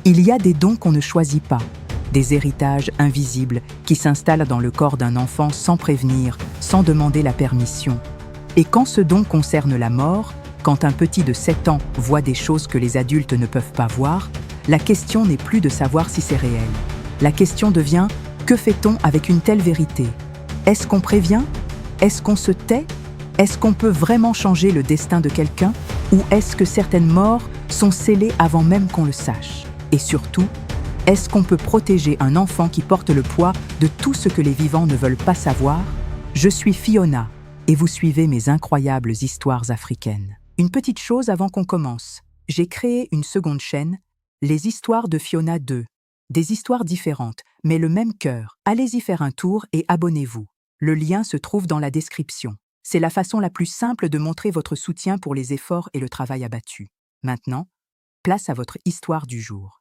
Il y a des dons qu'on ne choisit pas, des héritages invisibles qui s'installent dans le corps d'un enfant sans prévenir, sans demander la permission. Et quand ce don concerne la mort, quand un petit de 7 ans voit des choses que les adultes ne peuvent pas voir, la question n'est plus de savoir si c'est réel. La question devient « que fait-on avec une telle vérité ?» Est-ce qu'on prévient? Est-ce qu'on se tait? Est-ce qu'on peut vraiment changer le destin de quelqu'un? Ou est-ce que certaines morts sont scellées avant même qu'on le sache? Et surtout, est-ce qu'on peut protéger un enfant qui porte le poids de tout ce que les vivants ne veulent pas savoir? Je suis Fiona, et vous suivez mes incroyables histoires africaines. Une petite chose avant qu'on commence. J'ai créé une seconde chaîne, Les Histoires de Fiona 2. Des histoires différentes, mais le même cœur. Allez y faire un tour et abonnez-vous. Le lien se trouve dans la description. C'est la façon la plus simple de montrer votre soutien pour les efforts et le travail abattu. Maintenant, place à votre histoire du jour.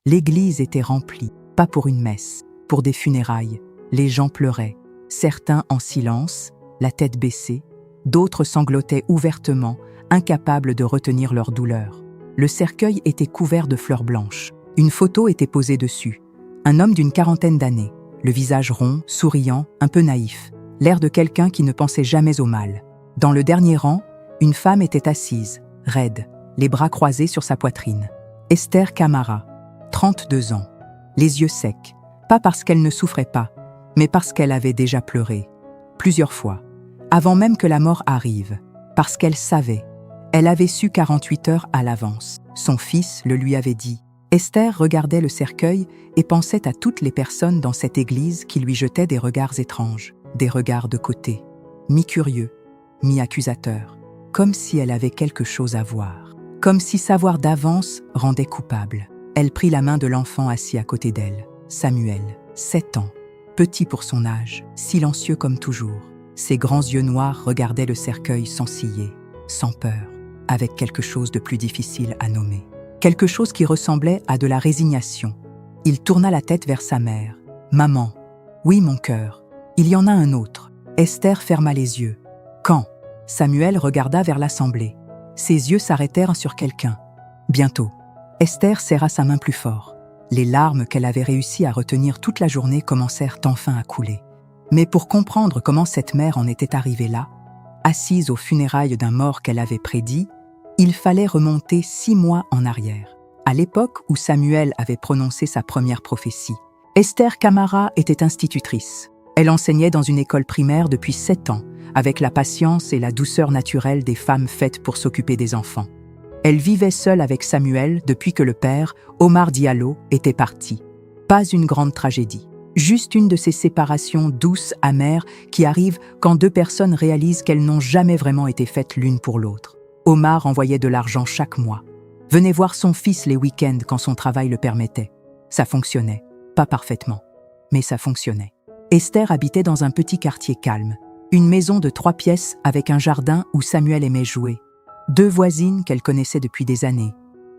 L'église était remplie, pas pour une messe, pour des funérailles. Les gens pleuraient, certains en silence, la tête baissée, d'autres sanglotaient ouvertement, incapables de retenir leur douleur. Le cercueil était couvert de fleurs blanches. Une photo était posée dessus. Un homme d'une quarantaine d'années, le visage rond, souriant, un peu naïf, l'air de quelqu'un qui ne pensait jamais au mal. Dans le dernier rang, une femme était assise, raide, les bras croisés sur sa poitrine. Esther Camara, 32 ans, les yeux secs, pas parce qu'elle ne souffrait pas, mais parce qu'elle avait déjà pleuré, plusieurs fois, avant même que la mort arrive, parce qu'elle savait. Elle avait su 48 heures à l'avance. Son fils le lui avait dit. Esther regardait le cercueil et pensait à toutes les personnes dans cette église qui lui jetaient des regards étranges, des regards de côté, mi-curieux, mi-accusateurs, comme si elle avait quelque chose à voir, comme si savoir d'avance rendait coupable. Elle prit la main de l'enfant assis à côté d'elle, Samuel, 7 ans, petit pour son âge, silencieux comme toujours. Ses grands yeux noirs regardaient le cercueil sans ciller, sans peur, avec quelque chose de plus difficile à nommer. Quelque chose qui ressemblait à de la résignation. Il tourna la tête vers sa mère. « Maman, oui mon cœur, il y en a un autre. » Esther ferma les yeux. « Quand ?» Samuel regarda vers l'assemblée. Ses yeux s'arrêtèrent sur quelqu'un. Bientôt. Esther serra sa main plus fort. Les larmes qu'elle avait réussi à retenir toute la journée commencèrent enfin à couler. Mais pour comprendre comment cette mère en était arrivée là, assise aux funérailles d'un mort qu'elle avait prédit, il fallait remonter 6 mois en arrière, à l'époque où Samuel avait prononcé sa première prophétie. Esther Camara était institutrice. Elle enseignait dans une école primaire depuis 7 ans, avec la patience et la douceur naturelle des femmes faites pour s'occuper des enfants. Elle vivait seule avec Samuel depuis que le père, Omar Diallo, était parti. Pas une grande tragédie, juste une de ces séparations douces, amères, qui arrivent quand 2 personnes réalisent qu'elles n'ont jamais vraiment été faites l'une pour l'autre. Omar envoyait de l'argent chaque mois. Venait voir son fils les week-ends quand son travail le permettait. Ça fonctionnait. Pas parfaitement, mais ça fonctionnait. Esther habitait dans un petit quartier calme. Une maison de 3 pièces avec un jardin où Samuel aimait jouer. 2 voisines qu'elle connaissait depuis des années.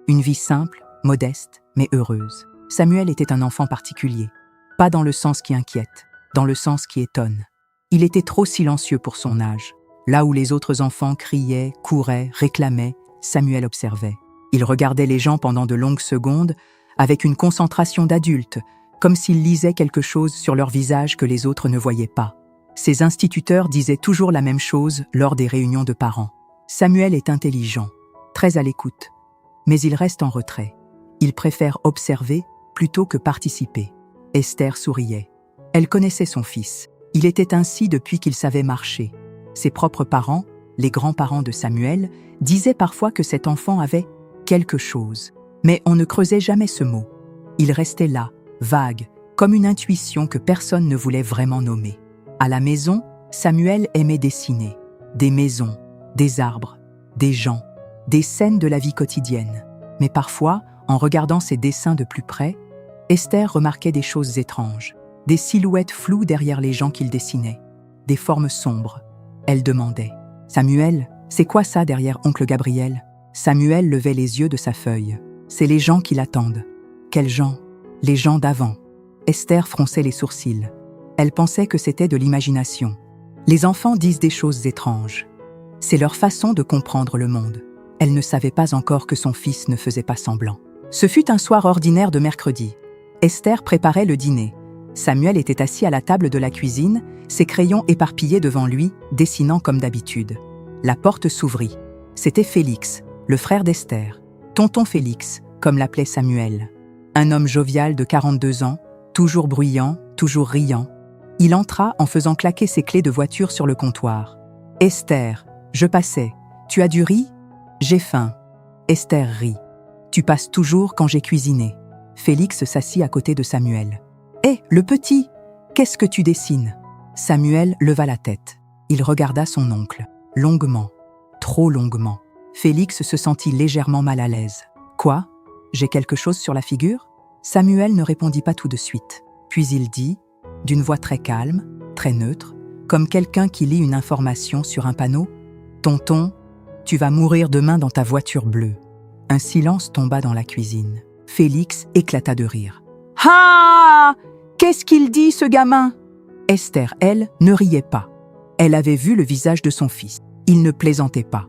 Une vie simple, modeste, mais heureuse. Samuel était un enfant particulier. Pas dans le sens qui inquiète, dans le sens qui étonne. Il était trop silencieux pour son âge. Là où les autres enfants criaient, couraient, réclamaient, Samuel observait. Il regardait les gens pendant de longues secondes, avec une concentration d'adulte, comme s'il lisait quelque chose sur leur visage que les autres ne voyaient pas. Ses instituteurs disaient toujours la même chose lors des réunions de parents. Samuel est intelligent, très à l'écoute, mais il reste en retrait. Il préfère observer plutôt que participer. Esther souriait. Elle connaissait son fils. Il était ainsi depuis qu'il savait marcher. Ses propres parents, les grands-parents de Samuel, disaient parfois que cet enfant avait quelque chose. Mais on ne creusait jamais ce mot. Il restait là, vague, comme une intuition que personne ne voulait vraiment nommer. À la maison, Samuel aimait dessiner. Des maisons, des arbres, des gens, des scènes de la vie quotidienne. Mais parfois, en regardant ses dessins de plus près, Esther remarquait des choses étranges, des silhouettes floues derrière les gens qu'il dessinait, des formes sombres. Elle demandait « Samuel, c'est quoi ça derrière oncle Gabriel ?» Samuel levait les yeux de sa feuille. « C'est les gens qui l'attendent. » « Quels gens ? Les gens d'avant. » Esther fronçait les sourcils. Elle pensait que c'était de l'imagination. Les enfants disent des choses étranges. C'est leur façon de comprendre le monde. Elle ne savait pas encore que son fils ne faisait pas semblant. Ce fut un soir ordinaire de mercredi. Esther préparait le dîner. Samuel était assis à la table de la cuisine, ses crayons éparpillés devant lui, dessinant comme d'habitude. La porte s'ouvrit. C'était Félix, le frère d'Esther. Tonton Félix, comme l'appelait Samuel. Un homme jovial de 42 ans, toujours bruyant, toujours riant. Il entra en faisant claquer ses clés de voiture sur le comptoir. « Esther, je passais. Tu as du riz ? J'ai faim. » Esther rit. « Tu passes toujours quand j'ai cuisiné. » Félix s'assit à côté de Samuel. « Hé, le petit, qu'est-ce que tu dessines ?» Samuel leva la tête. Il regarda son oncle. Longuement. Trop longuement. Félix se sentit légèrement mal à l'aise. « Quoi ? J'ai quelque chose sur la figure ?» Samuel ne répondit pas tout de suite. Puis il dit, d'une voix très calme, très neutre, comme quelqu'un qui lit une information sur un panneau, « Tonton, tu vas mourir demain dans ta voiture bleue. » Un silence tomba dans la cuisine. Félix éclata de rire. « Ah ! Qu'est-ce qu'il dit, ce gamin ?» Esther, elle, ne riait pas. Elle avait vu le visage de son fils. Il ne plaisantait pas.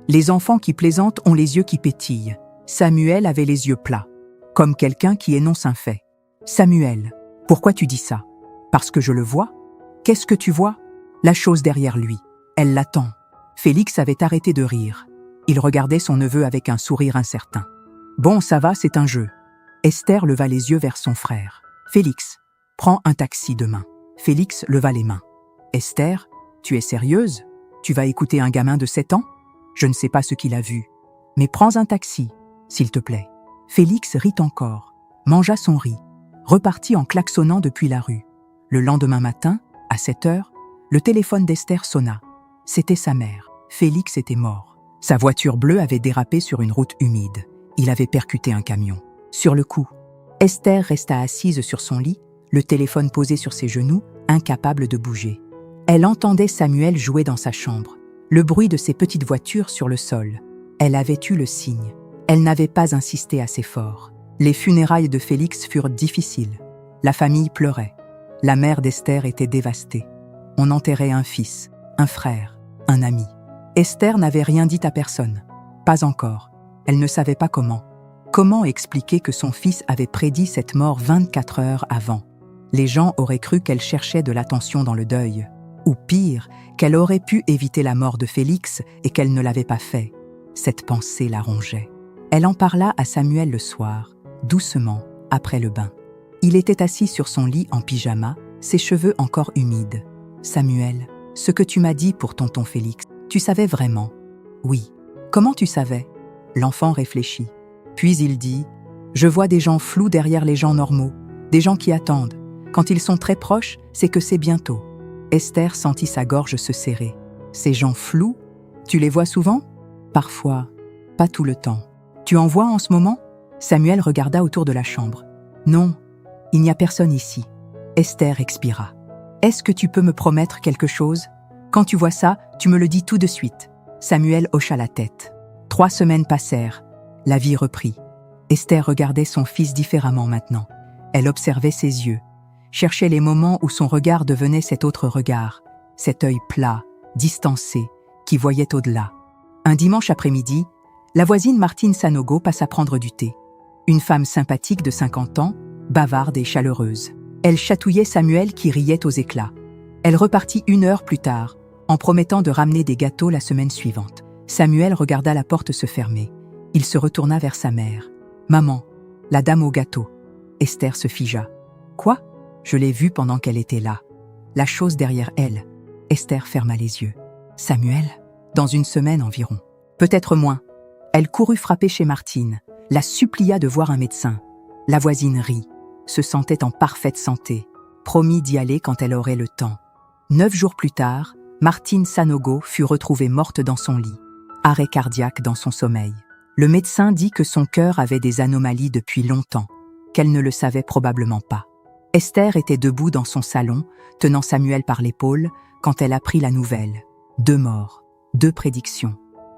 Les enfants qui plaisantent ont les yeux qui pétillent. Samuel avait les yeux plats, comme quelqu'un qui énonce un fait. « Samuel, pourquoi tu dis ça ? Parce que je le vois ? Qu'est-ce que tu vois ? La chose derrière lui. Elle l'attend. » Félix avait arrêté de rire. Il regardait son neveu avec un sourire incertain. « Bon, ça va, c'est un jeu. » Esther leva les yeux vers son frère. « Félix, prends un taxi demain. » Félix leva les mains. « Esther, tu es sérieuse ? Tu vas écouter un gamin de 7 ans ? Je ne sais pas ce qu'il a vu. Mais prends un taxi, s'il te plaît. » Félix rit encore, mangea son riz, repartit en klaxonnant depuis la rue. Le lendemain matin, à 7 heures, le téléphone d'Esther sonna. C'était sa mère. Félix était mort. Sa voiture bleue avait dérapé sur une route humide. Il avait percuté un camion. Sur le coup, Esther resta assise sur son lit, le téléphone posé sur ses genoux, incapable de bouger. Elle entendait Samuel jouer dans sa chambre, le bruit de ses petites voitures sur le sol. Elle avait eu le signe. Elle n'avait pas insisté assez fort. Les funérailles de Félix furent difficiles. La famille pleurait. La mère d'Esther était dévastée. On enterrait un fils, un frère, un ami. Esther n'avait rien dit à personne. Pas encore. Elle ne savait pas comment. Comment expliquer que son fils avait prédit cette mort 24 heures avant ? Les gens auraient cru qu'elle cherchait de l'attention dans le deuil. Ou pire, qu'elle aurait pu éviter la mort de Félix et qu'elle ne l'avait pas fait. Cette pensée la rongeait. Elle en parla à Samuel le soir, doucement, après le bain. Il était assis sur son lit en pyjama, ses cheveux encore humides. « Samuel, ce que tu m'as dit pour tonton Félix, tu savais vraiment ? » ?»« Oui. »« Comment tu savais ?» L'enfant réfléchit. Puis il dit « Je vois des gens flous derrière les gens normaux, des gens qui attendent. Quand ils sont très proches, c'est que c'est bientôt. » Esther sentit sa gorge se serrer. « Ces gens flous, tu les vois souvent ? » ?»« Parfois, pas tout le temps. »« Tu en vois en ce moment ?» Samuel regarda autour de la chambre. « Non, il n'y a personne ici. » Esther expira. « Est-ce que tu peux me promettre quelque chose ? Quand tu vois ça, tu me le dis tout de suite. » Samuel hocha la tête. 3 semaines passèrent. La vie reprit. Esther regardait son fils différemment maintenant. Elle observait ses yeux, cherchait les moments où son regard devenait cet autre regard, cet œil plat, distancé, qui voyait au-delà. Un dimanche après-midi, la voisine Martine Sanogo passa prendre du thé. Une femme sympathique de 50 ans, bavarde et chaleureuse. Elle chatouillait Samuel qui riait aux éclats. Elle repartit 1 heure plus tard, en promettant de ramener des gâteaux la semaine suivante. Samuel regarda la porte se fermer. Il se retourna vers sa mère. « Maman, la dame au gâteau. » Esther se figea. « Quoi ? Je l'ai vue pendant qu'elle était là. La chose derrière elle. » Esther ferma les yeux. « Samuel ? Dans 1 semaine environ. Peut-être moins. » Elle courut frapper chez Martine, la supplia de voir un médecin. La voisine rit, se sentait en parfaite santé, promit d'y aller quand elle aurait le temps. 9 jours plus tard, Martine Sanogo fut retrouvée morte dans son lit. Arrêt cardiaque dans son sommeil. Le médecin dit que son cœur avait des anomalies depuis longtemps, qu'elle ne le savait probablement pas. Esther était debout dans son salon, tenant Samuel par l'épaule, quand elle apprit la nouvelle. 2 morts, 2 prédictions.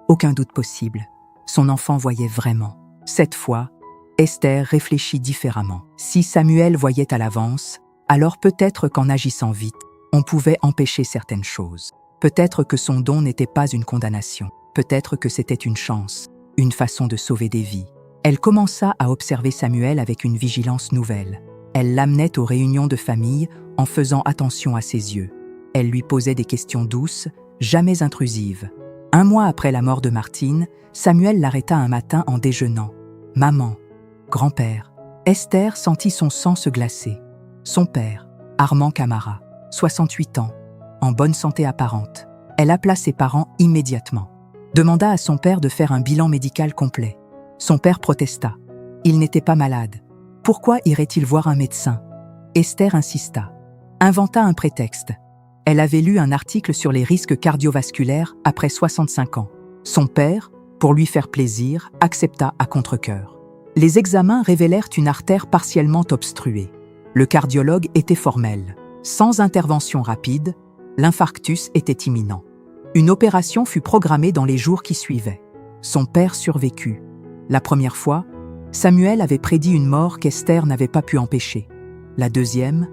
Aucun doute possible. Son enfant voyait vraiment. Cette fois, Esther réfléchit différemment. Si Samuel voyait à l'avance, alors peut-être qu'en agissant vite, on pouvait empêcher certaines choses. Peut-être que son don n'était pas une condamnation. Peut-être que c'était une chance, une façon de sauver des vies. Elle commença à observer Samuel avec une vigilance nouvelle. Elle l'amenait aux réunions de famille en faisant attention à ses yeux. Elle lui posait des questions douces, jamais intrusives. Un mois après la mort de Martine, Samuel l'arrêta un matin en déjeunant. « Maman, grand-père ». Esther sentit son sang se glacer. Son père, Armand Camara, 68 ans, en bonne santé apparente. Elle appela ses parents immédiatement. Demanda à son père de faire un bilan médical complet. Son père protesta. Il n'était pas malade. Pourquoi irait-il voir un médecin? Esther insista. Inventa un prétexte. Elle avait lu un article sur les risques cardiovasculaires après 65 ans. Son père, pour lui faire plaisir, accepta à contre-cœur. Les examens révélèrent une artère partiellement obstruée. Le cardiologue était formel. Sans intervention rapide, l'infarctus était imminent. Une opération fut programmée dans les jours qui suivaient. Son père survécut. La première fois, Samuel avait prédit une mort qu'Esther n'avait pas pu empêcher. La deuxième,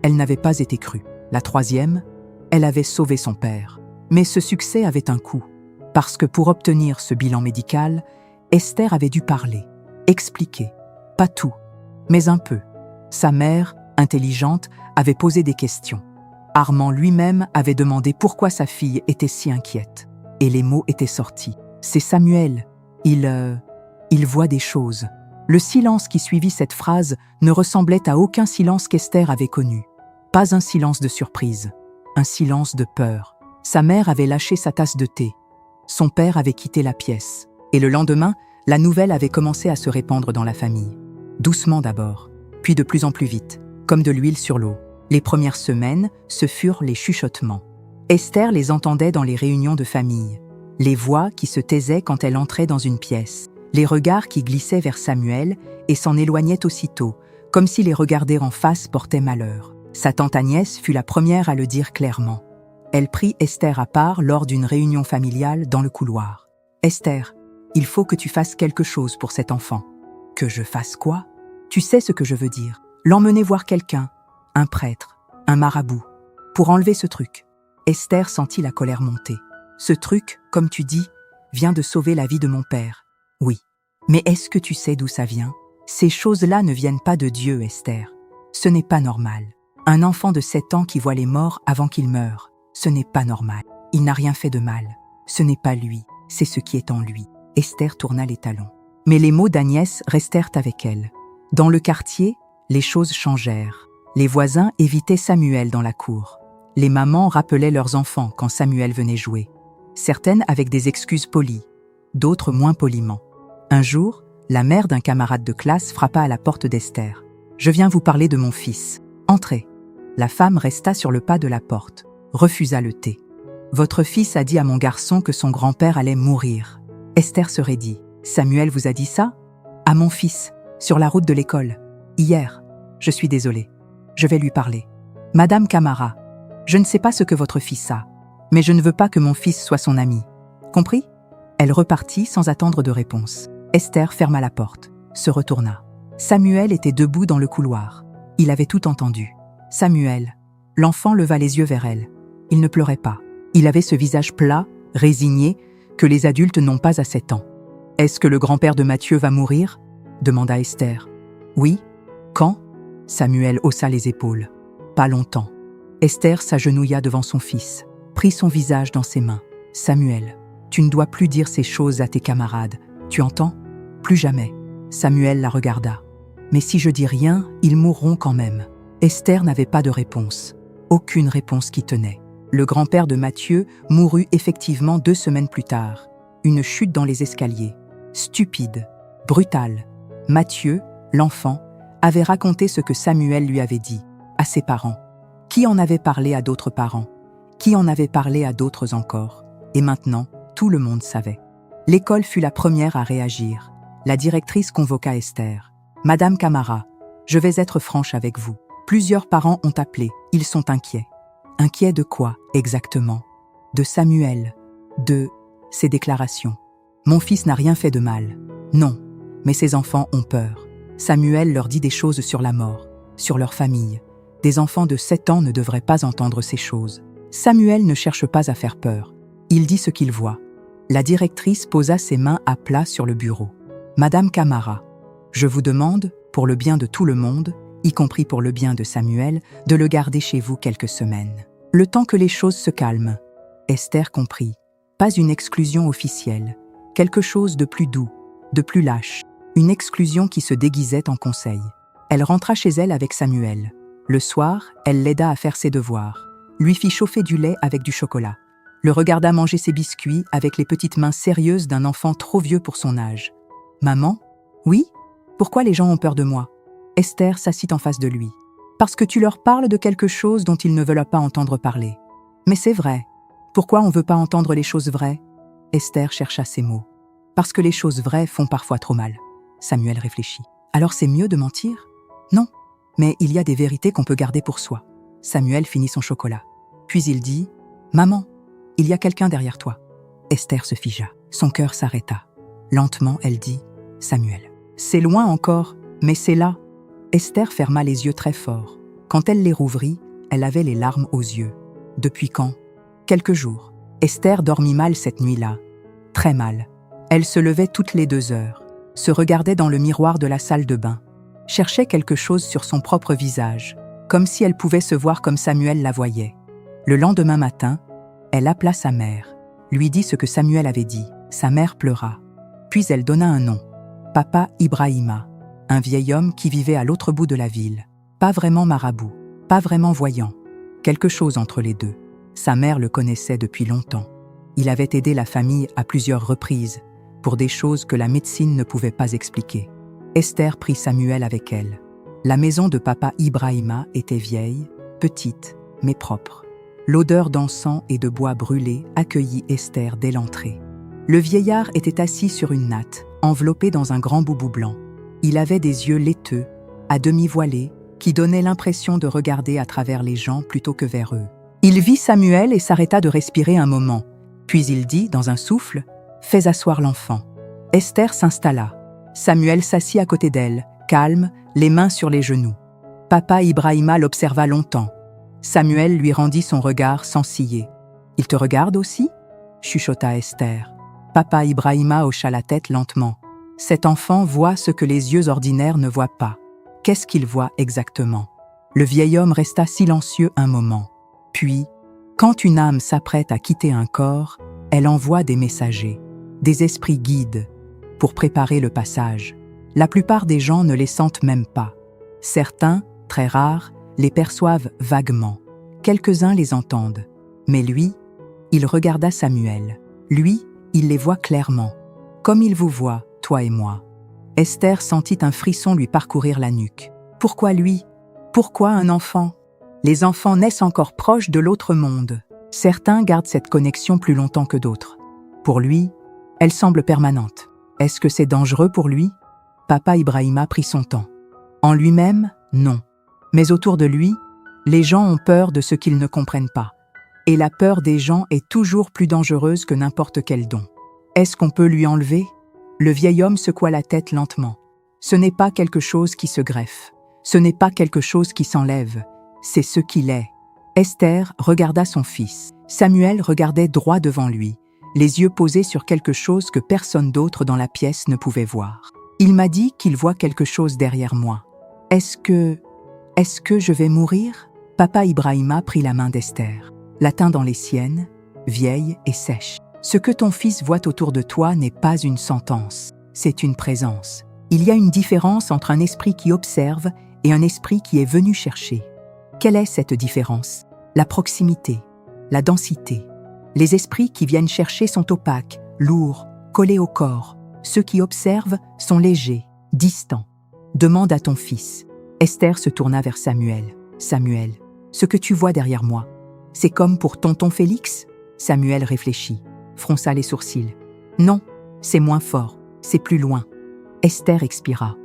elle n'avait pas été crue. La troisième, elle avait sauvé son père. Mais ce succès avait un coût. Parce que pour obtenir ce bilan médical, Esther avait dû parler, expliquer. Pas tout, mais un peu. Sa mère, intelligente, avait posé des questions. Armand lui-même avait demandé pourquoi sa fille était si inquiète. Et les mots étaient sortis. C'est Samuel. Il voit des choses. Le silence qui suivit cette phrase ne ressemblait à aucun silence qu'Esther avait connu. Pas un silence de surprise, un silence de peur. Sa mère avait lâché sa tasse de thé. Son père avait quitté la pièce. Et le lendemain, la nouvelle avait commencé à se répandre dans la famille. Doucement d'abord, puis de plus en plus vite, comme de l'huile sur l'eau. Les premières semaines, ce furent les chuchotements. Esther les entendait dans les réunions de famille. Les voix qui se taisaient quand elle entrait dans une pièce. Les regards qui glissaient vers Samuel et s'en éloignaient aussitôt, comme si les regarder en face portait malheur. Sa tante Agnès fut la première à le dire clairement. Elle prit Esther à part lors d'une réunion familiale dans le couloir. « Esther, il faut que tu fasses quelque chose pour cet enfant. »« Que je fasse quoi ? Tu sais ce que je veux dire. L'emmener voir quelqu'un, un prêtre, un marabout, pour enlever ce truc. » Esther sentit la colère monter. « Ce truc, comme tu dis, vient de sauver la vie de mon père. » « Oui. Mais est-ce que tu sais d'où ça vient ? Ces choses-là ne viennent pas de Dieu, Esther. Ce n'est pas normal. Un enfant de 7 ans qui voit les morts avant qu'il meure, ce n'est pas normal. Il n'a rien fait de mal. Ce n'est pas lui, c'est ce qui est en lui. » Esther tourna les talons. Mais les mots d'Agnès restèrent avec elle. Dans le quartier, les choses changèrent. Les voisins évitaient Samuel dans la cour. Les mamans rappelaient leurs enfants quand Samuel venait jouer. Certaines avec des excuses polies, d'autres moins poliment. Un jour, la mère d'un camarade de classe frappa à la porte d'Esther. « Je viens vous parler de mon fils. Entrez. » La femme resta sur le pas de la porte, refusa le thé. « Votre fils a dit à mon garçon que son grand-père allait mourir. » Esther se raidit. « Samuel vous a dit ça ? » ?»« À mon fils, sur la route de l'école. Hier. Je suis désolée. Je vais lui parler. »« Madame Camara, je ne sais pas ce que votre fils a, mais je ne veux pas que mon fils soit son ami. Compris ?» Elle repartit sans attendre de réponse. Esther ferma la porte, se retourna. Samuel était debout dans le couloir. Il avait tout entendu. « Samuel !» L'enfant leva les yeux vers elle. Il ne pleurait pas. Il avait ce visage plat, résigné, que les adultes n'ont pas à 7 ans. « Est-ce que le grand-père de Mathieu va mourir ?» demanda Esther. « Oui. Quand ?» Samuel haussa les épaules. « Pas longtemps. » Esther s'agenouilla devant son fils, prit son visage dans ses mains. « Samuel, tu ne dois plus dire ces choses à tes camarades. Tu entends ? Plus jamais. » Samuel la regarda. « Mais si je dis rien, ils mourront quand même. » Esther n'avait pas de réponse. Aucune réponse qui tenait. Le grand-père de Mathieu mourut effectivement 2 semaines plus tard. Une chute dans les escaliers. Stupide, brutale. Mathieu, l'enfant, avait raconté ce que Samuel lui avait dit, à ses parents. Qui en avait parlé à d'autres parents ? Qui en avait parlé à d'autres encore ? Et maintenant, tout le monde savait. L'école fut la première à réagir. La directrice convoqua Esther. « Madame Camara, je vais être franche avec vous. Plusieurs parents ont appelé, ils sont inquiets. » Inquiets de quoi, exactement ? De Samuel, de ses déclarations. « Mon fils n'a rien fait de mal. » Non, mais ses enfants ont peur. Samuel leur dit des choses sur la mort, sur leur famille. Des enfants de 7 ans ne devraient pas entendre ces choses. Samuel ne cherche pas à faire peur. Il dit ce qu'il voit. La directrice posa ses mains à plat sur le bureau. « Madame Camara, je vous demande, pour le bien de tout le monde, y compris pour le bien de Samuel, de le garder chez vous quelques semaines. Le temps que les choses se calment. » Esther comprit. Pas une exclusion officielle. Quelque chose de plus doux, de plus lâche. Une exclusion qui se déguisait en conseil. Elle rentra chez elle avec Samuel. Le soir, elle l'aida à faire ses devoirs, lui fit chauffer du lait avec du chocolat, le regarda manger ses biscuits avec les petites mains sérieuses d'un enfant trop vieux pour son âge. « Maman ? Oui ? Pourquoi les gens ont peur de moi ?» Esther s'assit en face de lui. « Parce que tu leur parles de quelque chose dont ils ne veulent pas entendre parler. »« Mais c'est vrai. Pourquoi on ne veut pas entendre les choses vraies ?» Esther chercha ses mots. « Parce que les choses vraies font parfois trop mal. » Samuel réfléchit. « Alors c'est mieux de mentir ? » « Non, mais il y a des vérités qu'on peut garder pour soi. » Samuel finit son chocolat. Puis il dit « Maman, il y a quelqu'un derrière toi. » Esther se figea. Son cœur s'arrêta. Lentement, elle dit « Samuel. » « C'est loin encore, mais c'est là. » Esther ferma les yeux très fort. Quand elle les rouvrit, elle avait les larmes aux yeux. Depuis quand ? Quelques jours. Esther dormit mal cette nuit-là. Très mal. Elle se levait toutes les 2 heures, se regardait dans le miroir de la salle de bain, cherchait quelque chose sur son propre visage, comme si elle pouvait se voir comme Samuel la voyait. Le lendemain matin, elle appela sa mère, lui dit ce que Samuel avait dit. Sa mère pleura. Puis elle donna un nom. Papa Ibrahima, un vieil homme qui vivait à l'autre bout de la ville. Pas vraiment marabout, pas vraiment voyant. Quelque chose entre les deux. Sa mère le connaissait depuis longtemps. Il avait aidé la famille à plusieurs reprises, pour des choses que la médecine ne pouvait pas expliquer. Esther prit Samuel avec elle. La maison de papa Ibrahima était vieille, petite, mais propre. L'odeur d'encens et de bois brûlé accueillit Esther dès l'entrée. Le vieillard était assis sur une natte, enveloppé dans un grand boubou blanc. Il avait des yeux laiteux, à demi voilés, qui donnaient l'impression de regarder à travers les gens plutôt que vers eux. Il vit Samuel et s'arrêta de respirer un moment. Puis il dit, dans un souffle, « Fais asseoir l'enfant. » Esther s'installa. Samuel s'assit à côté d'elle, calme, les mains sur les genoux. Papa Ibrahima l'observa longtemps. Samuel lui rendit son regard sans ciller. « Il te regarde aussi ?» chuchota Esther. Papa Ibrahima hocha la tête lentement. Cet enfant voit ce que les yeux ordinaires ne voient pas. Qu'est-ce qu'il voit exactement ? Le vieil homme resta silencieux un moment. Puis, quand une âme s'apprête à quitter un corps, elle envoie des messagers, des esprits guides, pour préparer le passage. La plupart des gens ne les sentent même pas. Certains, très rares, les perçoivent vaguement. Quelques-uns les entendent. Mais lui, il regarda Samuel. Lui, il les voit clairement. Comme il vous voit, toi et moi. Esther sentit un frisson lui parcourir la nuque. Pourquoi lui ? Pourquoi un enfant ? Les enfants naissent encore proches de l'autre monde. Certains gardent cette connexion plus longtemps que d'autres. Pour lui, elle semble permanente. Est-ce que c'est dangereux pour lui ? Papa Ibrahima prit son temps. En lui-même, non. Mais autour de lui, les gens ont peur de ce qu'ils ne comprennent pas. Et la peur des gens est toujours plus dangereuse que n'importe quel don. Est-ce qu'on peut lui enlever ? Le vieil homme secoua la tête lentement. Ce n'est pas quelque chose qui se greffe. Ce n'est pas quelque chose qui s'enlève. C'est ce qu'il est. Esther regarda son fils. Samuel regardait droit devant lui, les yeux posés sur quelque chose que personne d'autre dans la pièce ne pouvait voir. Il m'a dit qu'il voit quelque chose derrière moi. Est-ce que je vais mourir ? Papa Ibrahima prit la main d'Esther, la tint dans les siennes, vieille et sèche. Ce que ton fils voit autour de toi n'est pas une sentence, c'est une présence. Il y a une différence entre un esprit qui observe et un esprit qui est venu chercher. Quelle est cette différence ? La proximité, la densité. Les esprits qui viennent chercher sont opaques, lourds, collés au corps. Ceux qui observent sont légers, distants. Demande à ton fils. Esther se tourna vers Samuel. Samuel, ce que tu vois derrière moi, c'est comme pour tonton Félix ? Samuel réfléchit, fronça les sourcils. Non, c'est moins fort, c'est plus loin. Esther expira.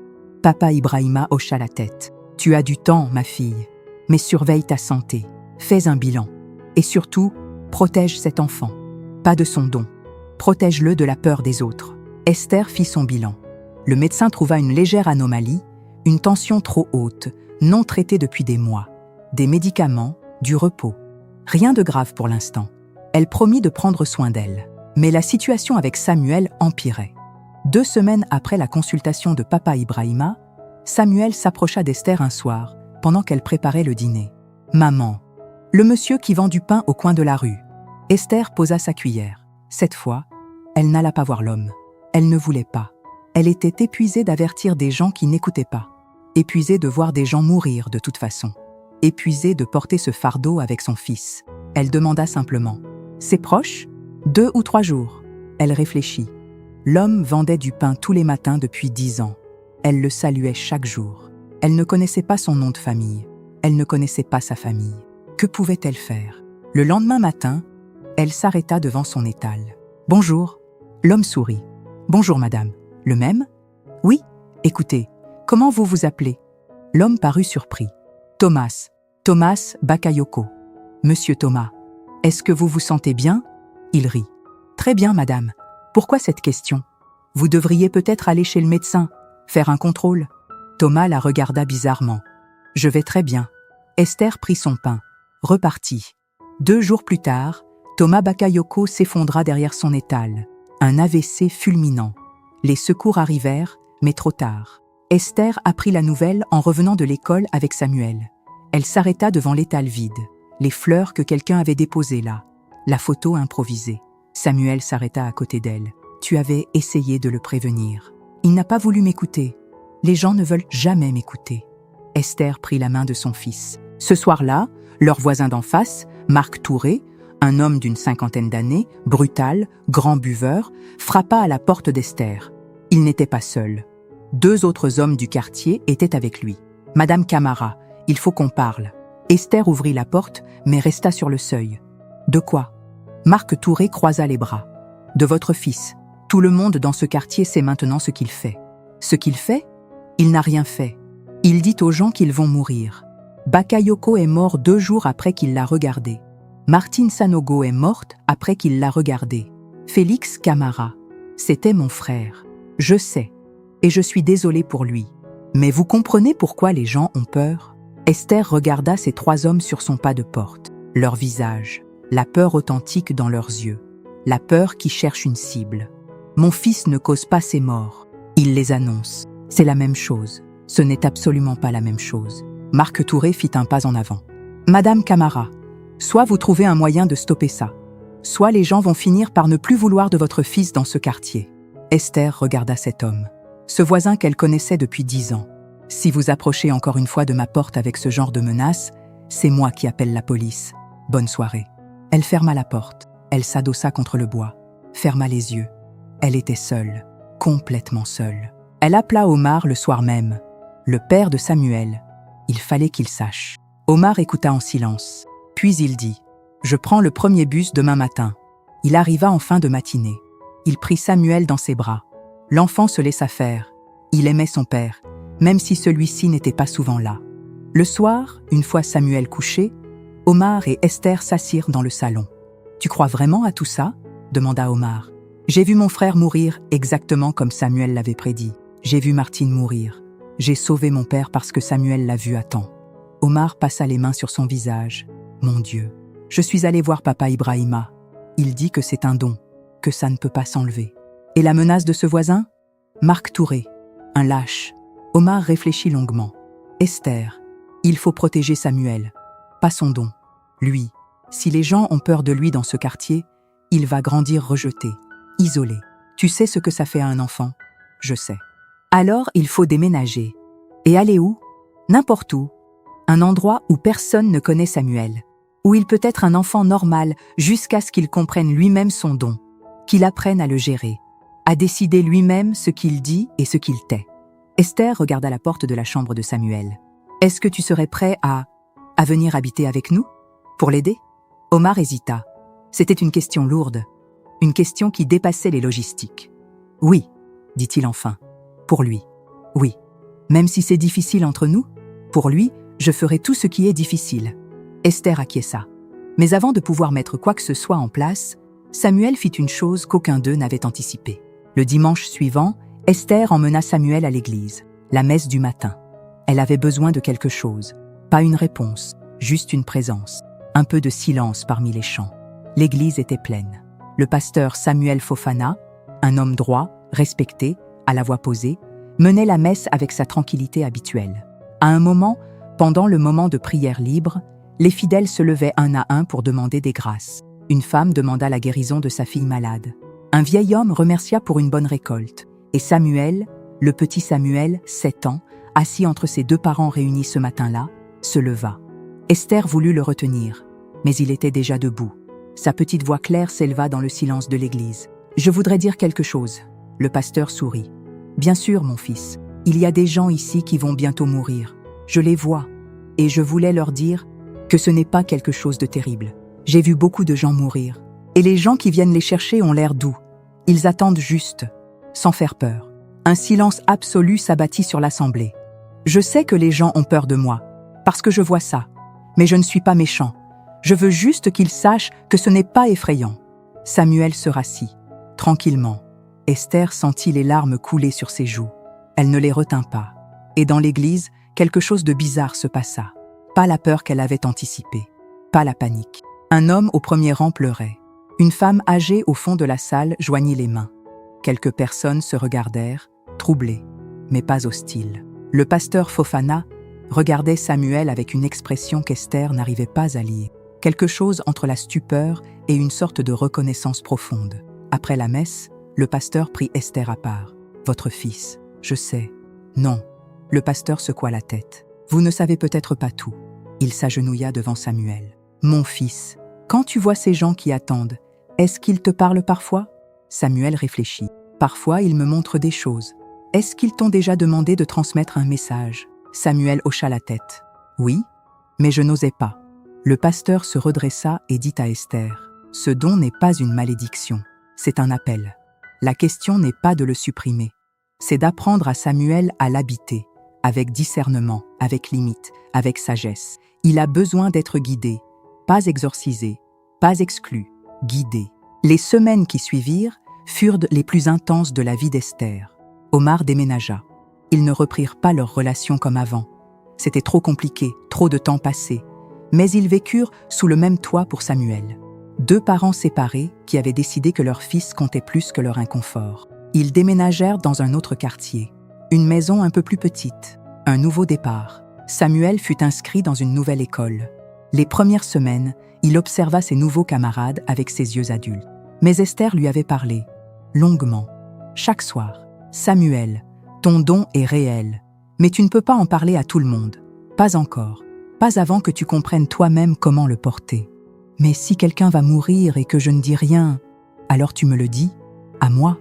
Papa Ibrahima hocha la tête. Tu as du temps, ma fille, mais surveille ta santé. Fais un bilan. Et surtout, protège cet enfant. Pas de son don. Protège-le de la peur des autres. Esther fit son bilan. Le médecin trouva une légère anomalie, une tension trop haute, non traitée depuis des mois, des médicaments, du repos. Rien de grave pour l'instant. Elle promit de prendre soin d'elle. Mais la situation avec Samuel empirait. 2 semaines après la consultation de papa Ibrahima, Samuel s'approcha d'Esther un soir, pendant qu'elle préparait le dîner. « Maman, le monsieur qui vend du pain au coin de la rue. » Esther posa sa cuillère. Cette fois, elle n'alla pas voir l'homme. Elle ne voulait pas. Elle était épuisée d'avertir des gens qui n'écoutaient pas. Épuisée de voir des gens mourir de toute façon. Épuisée de porter ce fardeau avec son fils. Elle demanda simplement « Ses proches ? 2 ou 3 jours ?» Elle réfléchit. L'homme vendait du pain tous les matins depuis 10 ans. Elle le saluait chaque jour. Elle ne connaissait pas son nom de famille. Elle ne connaissait pas sa famille. Que pouvait-elle faire? Le lendemain matin, elle s'arrêta devant son étal. « Bonjour. » L'homme sourit. « Bonjour, madame. Le même ? » « Oui. Écoutez, comment vous vous appelez ?» L'homme parut surpris. « Thomas. Thomas Bakayoko. »« Monsieur Thomas, est-ce que vous vous sentez bien ?» Il rit. « Très bien, madame. Pourquoi cette question ? Vous devriez peut-être aller chez le médecin, faire un contrôle. » Thomas la regarda bizarrement. « Je vais très bien. » Esther prit son pain, repartit. 2 jours plus tard, Thomas Bakayoko s'effondra derrière son étal. Un AVC fulminant. Les secours arrivèrent, mais trop tard. Esther apprit la nouvelle en revenant de l'école avec Samuel. Elle s'arrêta devant l'étal vide, les fleurs que quelqu'un avait déposées là, la photo improvisée. Samuel s'arrêta à côté d'elle. « Tu avais essayé de le prévenir. Il n'a pas voulu m'écouter. Les gens ne veulent jamais m'écouter. » Esther prit la main de son fils. Ce soir-là, leur voisin d'en face, Marc Touré, un homme d'une 50aine d'années, brutal, grand buveur, frappa à la porte d'Esther. Il n'était pas seul. 2 autres hommes du quartier étaient avec lui. « Madame Camara, il faut qu'on parle. » Esther ouvrit la porte, mais resta sur le seuil. « De quoi ?» Marc Touré croisa les bras. « De votre fils. Tout le monde dans ce quartier sait maintenant ce qu'il fait. » « Ce qu'il fait ? Il n'a rien fait. Il dit aux gens qu'ils vont mourir. Bakayoko est mort 2 jours après qu'il l'a regardé. Martine Sanogo est morte après qu'il l'a regardé. Félix Camara, c'était mon frère. Je sais, et je suis désolée pour lui. Mais vous comprenez pourquoi les gens ont peur ? » Esther regarda ces 3 hommes sur son pas de porte. Leur visage, la peur authentique dans leurs yeux. La peur qui cherche une cible. « Mon fils ne cause pas ses morts. Il les annonce. C'est la même chose. Ce n'est absolument pas la même chose. » Marc Touré fit un pas en avant. « Madame Camara, soit vous trouvez un moyen de stopper ça, soit les gens vont finir par ne plus vouloir de votre fils dans ce quartier. » Esther regarda cet homme, ce voisin qu'elle connaissait depuis 10 ans. « Si vous approchez encore une fois de ma porte avec ce genre de menace, c'est moi qui appelle la police. Bonne soirée. » Elle ferma la porte. Elle s'adossa contre le bois, ferma les yeux. Elle était seule, complètement seule. Elle appela Omar le soir même, le père de Samuel. Il fallait qu'il sache. Omar écouta en silence. Puis il dit « Je prends le premier bus demain matin. » Il arriva en fin de matinée. Il prit Samuel dans ses bras. L'enfant se laissa faire. Il aimait son père, même si celui-ci n'était pas souvent là. Le soir, une fois Samuel couché, Omar et Esther s'assirent dans le salon. « Tu crois vraiment à tout ça ?» demanda Omar. « J'ai vu mon frère mourir exactement comme Samuel l'avait prédit. J'ai vu Martine mourir. J'ai sauvé mon père parce que Samuel l'a vu à temps. » Omar passa les mains sur son visage. « Mon Dieu, je suis allé voir papa Ibrahima. Il dit que c'est un don, que ça ne peut pas s'enlever. Et la menace de ce voisin ? Marc Touré, un lâche. » Omar réfléchit longuement. « Esther, il faut protéger Samuel, pas son don. Lui, si les gens ont peur de lui dans ce quartier, il va grandir rejeté, isolé. Tu sais ce que ça fait à un enfant ? Je sais. Alors il faut déménager. Et aller où ? N'importe où. Un endroit où personne ne connaît Samuel. Où il peut être un enfant normal jusqu'à ce qu'il comprenne lui-même son don. Qu'il apprenne à le gérer. À décider lui-même ce qu'il dit et ce qu'il tait. » Esther regarda la porte de la chambre de Samuel. « Est-ce que tu serais prêt à venir habiter avec nous ? Pour l'aider ?» Omar hésita. C'était une question lourde. Une question qui dépassait les logistiques. « Oui, » dit-il enfin. « Pour lui. Oui. Même si c'est difficile entre nous, pour lui, je ferai tout ce qui est difficile. » Esther acquiesça. Mais avant de pouvoir mettre quoi que ce soit en place, Samuel fit une chose qu'aucun d'eux n'avait anticipée. Le dimanche suivant, Esther emmena Samuel à l'église, la messe du matin. Elle avait besoin de quelque chose, pas une réponse, juste une présence. Un peu de silence parmi les chants. L'église était pleine. Le pasteur Samuel Fofana, un homme droit, respecté, à la voix posée, menait la messe avec sa tranquillité habituelle. À un moment, pendant le moment de prière libre, les fidèles se levaient un à un pour demander des grâces. Une femme demanda la guérison de sa fille malade. Un vieil homme remercia pour une bonne récolte. Et Samuel, le petit Samuel, 7 ans, assis entre ses deux parents réunis ce matin-là, se leva. Esther voulut le retenir, mais il était déjà debout. Sa petite voix claire s'éleva dans le silence de l'église. « Je voudrais dire quelque chose. » Le pasteur sourit. « Bien sûr, mon fils, il y a des gens ici qui vont bientôt mourir. Je les vois, et je voulais leur dire que ce n'est pas quelque chose de terrible. J'ai vu beaucoup de gens mourir, et les gens qui viennent les chercher ont l'air doux. Ils attendent juste, sans faire peur. » Un silence absolu s'abattit sur l'assemblée. « Je sais que les gens ont peur de moi, parce que je vois ça. Mais je ne suis pas méchant. Je veux juste qu'ils sachent que ce n'est pas effrayant. » Samuel se rassit, tranquillement. Esther sentit les larmes couler sur ses joues. Elle ne les retint pas. Et dans l'église, quelque chose de bizarre se passa. Pas la peur qu'elle avait anticipée. Pas la panique. Un homme au premier rang pleurait. Une femme âgée au fond de la salle joignit les mains. Quelques personnes se regardèrent, troublées, mais pas hostiles. Le pasteur Fofana regardait Samuel avec une expression qu'Esther n'arrivait pas à lire. Quelque chose entre la stupeur et une sorte de reconnaissance profonde. Après la messe, le pasteur prit Esther à part. « Votre fils, je sais. » « Non. » Le pasteur secoua la tête. « Vous ne savez peut-être pas tout. » Il s'agenouilla devant Samuel. « Mon fils, quand tu vois ces gens qui attendent, est-ce qu'ils te parlent parfois ?» Samuel réfléchit. « Parfois, ils me montrent des choses. Est-ce qu'ils t'ont déjà demandé de transmettre un message ?» Samuel hocha la tête. « Oui, mais je n'osais pas. » Le pasteur se redressa et dit à Esther, « Ce don n'est pas une malédiction, c'est un appel. La question n'est pas de le supprimer. C'est d'apprendre à Samuel à l'habiter, avec discernement, avec limite, avec sagesse. Il a besoin d'être guidé, pas exorcisé, pas exclu, guidé. » Les semaines qui suivirent furent les plus intenses de la vie d'Esther. Omar déménagea. Ils ne reprirent pas leur relation comme avant. C'était trop compliqué, trop de temps passé. Mais ils vécurent sous le même toit pour Samuel. Deux parents séparés qui avaient décidé que leur fils comptait plus que leur inconfort. Ils déménagèrent dans un autre quartier, une maison un peu plus petite, un nouveau départ. Samuel fut inscrit dans une nouvelle école. Les premières semaines, il observa ses nouveaux camarades avec ses yeux adultes. Mais Esther lui avait parlé, longuement, chaque soir. « Samuel, ton don est réel, mais tu ne peux pas en parler à tout le monde. Pas encore, pas avant que tu comprennes toi-même comment le porter. Mais si quelqu'un va mourir et que je ne dis rien, alors tu me le dis, à moi,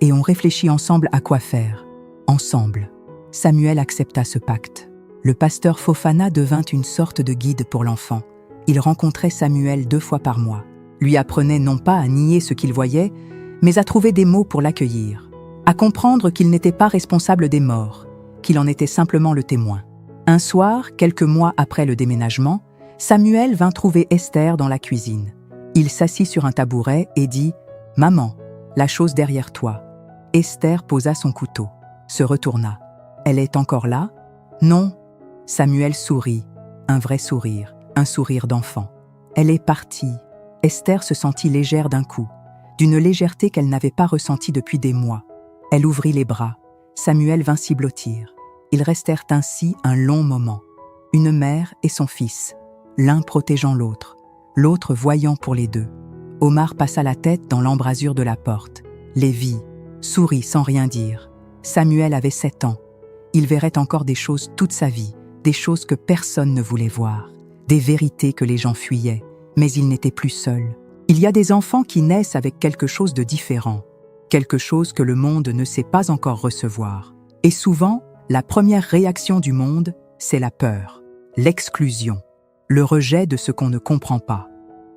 et on réfléchit ensemble à quoi faire. Ensemble. » Samuel accepta ce pacte. Le pasteur Fofana devint une sorte de guide pour l'enfant. Il rencontrait Samuel 2 fois par mois, lui apprenait non pas à nier ce qu'il voyait, mais à trouver des mots pour l'accueillir, à comprendre qu'il n'était pas responsable des morts, qu'il en était simplement le témoin. Un soir, quelques mois après le déménagement, Samuel vint trouver Esther dans la cuisine. Il s'assit sur un tabouret et dit « Maman, la chose derrière toi. » Esther posa son couteau, se retourna. « Elle est encore là ?»« Non. » Samuel sourit, un vrai sourire, un sourire d'enfant. « Elle est partie. » Esther se sentit légère d'un coup, d'une légèreté qu'elle n'avait pas ressentie depuis des mois. Elle ouvrit les bras. Samuel vint s'y blottir. Ils restèrent ainsi un long moment. Une mère et son fils, l'un protégeant l'autre voyant pour les deux. Omar passa la tête dans l'embrasure de la porte. Les vit, sourit sans rien dire. Samuel avait 7 ans. Il verrait encore des choses toute sa vie, des choses que personne ne voulait voir, des vérités que les gens fuyaient, mais il n'était plus seul. Il y a des enfants qui naissent avec quelque chose de différent, quelque chose que le monde ne sait pas encore recevoir. Et souvent, la première réaction du monde, c'est la peur, l'exclusion, le rejet de ce qu'on ne comprend pas.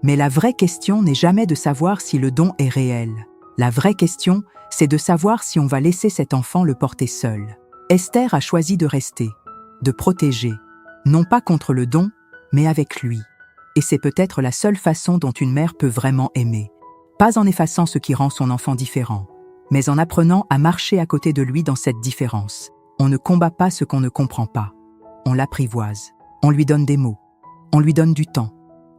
Mais la vraie question n'est jamais de savoir si le don est réel. La vraie question, c'est de savoir si on va laisser cet enfant le porter seul. Esther a choisi de rester, de protéger, non pas contre le don, mais avec lui. Et c'est peut-être la seule façon dont une mère peut vraiment aimer. Pas en effaçant ce qui rend son enfant différent, mais en apprenant à marcher à côté de lui dans cette différence. On ne combat pas ce qu'on ne comprend pas. On l'apprivoise. On lui donne des mots. On lui donne du temps.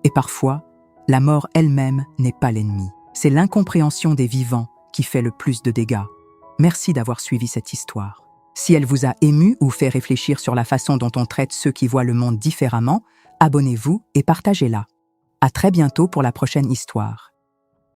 Et parfois, la mort elle-même n'est pas l'ennemi. C'est l'incompréhension des vivants qui fait le plus de dégâts. Merci d'avoir suivi cette histoire. Si elle vous a ému ou fait réfléchir sur la façon dont on traite ceux qui voient le monde différemment, abonnez-vous et partagez-la. À très bientôt pour la prochaine histoire.